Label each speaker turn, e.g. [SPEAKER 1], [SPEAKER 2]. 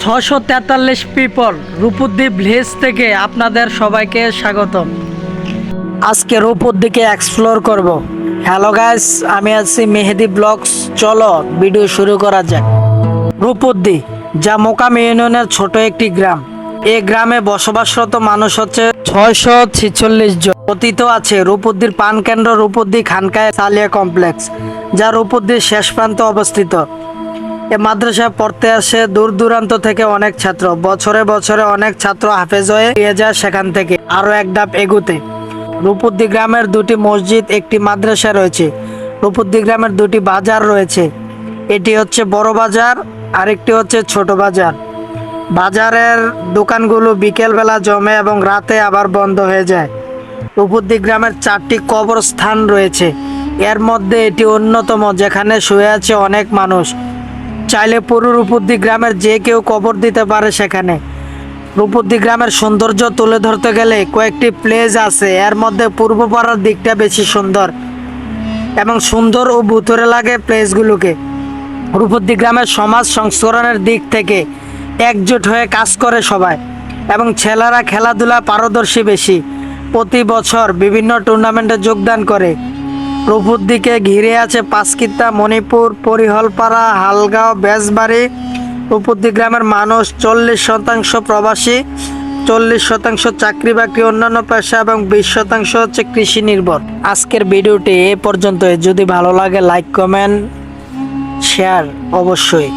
[SPEAKER 1] 643 people রূপদ্বীপ village থেকে আপনাদের সবাইকে স্বাগতম। আজকে রূপদ্বীপে এক্সপ্লোর করব। হ্যালো গাইস, আমি আছি মেহেদি ব্লগস। চলো ভিডিও শুরু করা যাক। রূপদ্বীপ, যা মোকাম ইউনিয়নের ছোট একটি গ্রাম। এই গ্রামে বসবাসরত মানুষ হচ্ছে 646 জন। অতীত আছে রূপদ্বীপ পান কেন্দ্র, রূপদ্বীপ খানকায় সালিয়া কমপ্লেক্স, যা রূপদ্বীপ শেষ প্রান্তে অবস্থিত। এ মাদ্রাসায় পড়তে আসে দূর দূরান্ত থেকে অনেক ছাত্র। বছরে বছরে অনেক ছাত্র হাফেজ হয়ে যায় সেখান থেকে আরো এক ধাপ এগুতে। রূপদ্বীপ গ্রামের দুটি মসজিদ, একটি মাদ্রাসা রয়েছে। রূপদ্বীপ গ্রামের দুটি বাজার রয়েছে। এটি হচ্ছে বড় বাজার, আরেকটি হচ্ছে ছোট বাজার। বাজারের দোকানগুলো বিকেলবেলা জমে এবং রাতে আবার বন্ধ হয়ে যায়। রূপদ্বীপ গ্রামের 4টি কবরস্থান রয়েছে। এর মধ্যে এটি অন্যতম, যেখানে শুয়ে আছে অনেক মানুষ। চাইলে পুরো রূপদ্বীপ গ্রামের যে কেউ কবর দিতে পারে সেখানে। রূপদ্বীপ গ্রামের সৌন্দর্য তুলে ধরতে গেলে কয়েকটি প্লেস আছে। এর মধ্যে পূর্বপাড়ার দিকটা বেশি সুন্দর এবং সুন্দর ও ভুতুরে লাগে প্লেসগুলোকে। রূপদ্বীপ গ্রামের সমাজ সংস্করণের দিক থেকে একজোট হয়ে কাজ করে সবাই, এবং ছেলেরা খেলাধুলা পারদর্শী বেশি। প্রতি বছর বিভিন্ন টুর্নামেন্টে যোগদান করে। রূপদ্বীপকে ঘিরে আছে পাঁচকিতা, মণিপুর, পরিহলপাড়া, হালগাঁও, বেজবাড়ি। রূপদ্বীপ গ্রামের মানুষ 40% প্রবাসী, 40% চাকরি বাকরি, অন্যান্য পেশা এবং 20% হচ্ছে কৃষি নির্ভর। আজকের ভিডিওটি এ পর্যন্ত। যদি ভালো লাগে লাইক, কমেন্ট, শেয়ার অবশ্যই।